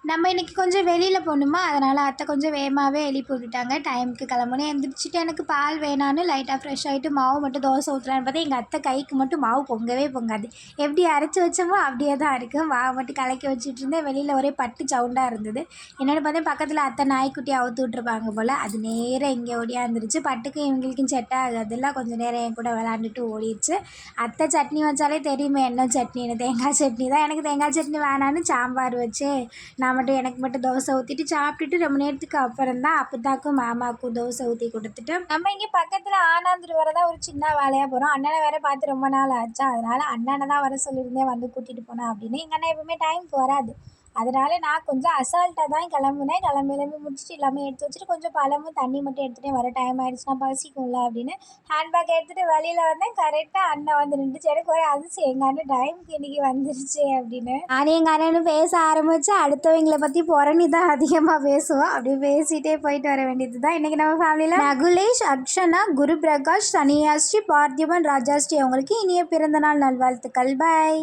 நம்ம இன்றைக்கி கொஞ்சம் வெளியில் போகணுமா, அதனால் அத்தை கொஞ்சம் வேகமாகவே எழுப்பி விட்டுட்டாங்க. டைமுக்கு கிளம்புனேன். எந்திரிச்சிட்டு எனக்கு பால் வேணான்னு லைட்டாக ஃப்ரெஷ் ஆகிட்டு மாவு மட்டும் தோசை ஊற்றலான்னு பார்த்தா எங்கள் அத்தை கைக்கு மட்டும் மாவு பொங்கவே பொங்காது. எப்படி அரைச்சி வச்சோமோ அப்படியே தான் இருக்குது. மாவு மட்டும் கலக்கி வச்சுட்டு இருந்தேன். வெளியில் ஒரே பட்டு சவுண்டாக இருந்தது. என்னென்னு பார்த்தேன் பக்கத்தில் அத்தை நாய்க்குட்டி அவுத்து விட்ருப்பாங்க போல். அது நேராக இங்கே ஓடியாந்துருச்சு. பட்டுக்கும் இவங்களுக்கும் செட் ஆகாதெல்லாம் கொஞ்சம் நேரம் என் கூட விளாண்டுட்டு ஓடிடுச்சு. அத்தை சட்னி வச்சாலே தெரியுமே என்ன சட்னின்னு, தேங்காய் சட்னி தான். எனக்கு தேங்காய் சட்னி வேணான்னு சாம்பார் வச்சு நான் மட்டும் எனக்கு மட்டும் தோசை ஊற்றிட்டு சாப்பிட்டுட்டு ரொம்ப நேரத்துக்கு அப்புறம் தான் அப்பத்தாக்கும் மாமாவுக்கும் தோசை ஊற்றி கொடுத்துட்டு நம்ம இங்கே பக்கத்தில் ஆனாந்துரு வரதான் ஒரு சின்ன வேலையாக போகிறோம். அண்ணனை வேற பார்த்து ரொம்ப நாள் ஆச்சா, அதனால் அண்ணனை தான் வர சொல்லியிருந்தேன் வந்து கூட்டிகிட்டு போனேன் அப்படின்னு. எங்கள் அண்ணன் எப்பவுமே டைமுக்கு வராது. அதனால் நான் கொஞ்சம் அசால்ட்டாக தான் கிளம்புனேன். கிளம்பி முடிச்சுட்டு எல்லாமே எடுத்து வச்சுட்டு கொஞ்சம் பழமும் தண்ணி மட்டும் எடுத்துகிட்டேன். வர டைம் ஆகிடுச்சுன்னா பசிக்கும்ல அப்படின்னு ஹேண்ட்பேக் எடுத்துகிட்டு வெளியில் வந்தேன். கரெக்டாக அண்ணன் வந்து நின்றுச்சு. எனக்கு ஒரு அதிசயம், எங்கள் அண்ணன் டைமுக்கு இன்றைக்கி வந்துருச்சு அப்படின்னு. ஆனால் எங்கள் அண்ணனும் பேச ஆரம்பித்து அடுத்தவங்களை பற்றி புறணி தான் அதிகமாக பேசுவோம். அப்படி பேசிகிட்டே போயிட்டு வர வேண்டியது தான். இன்றைக்கி நம்ம ஃபேமிலியில் நகுலேஷ், அர்ச்சனா, குரு பிரகாஷ், சனியாஸ்ரீ, பார்த்திபன், ராஜாஸ்ரீ அவங்களுக்கு இனிய பிறந்தநாள் நல்வாழ்த்துக்கள். பாய்.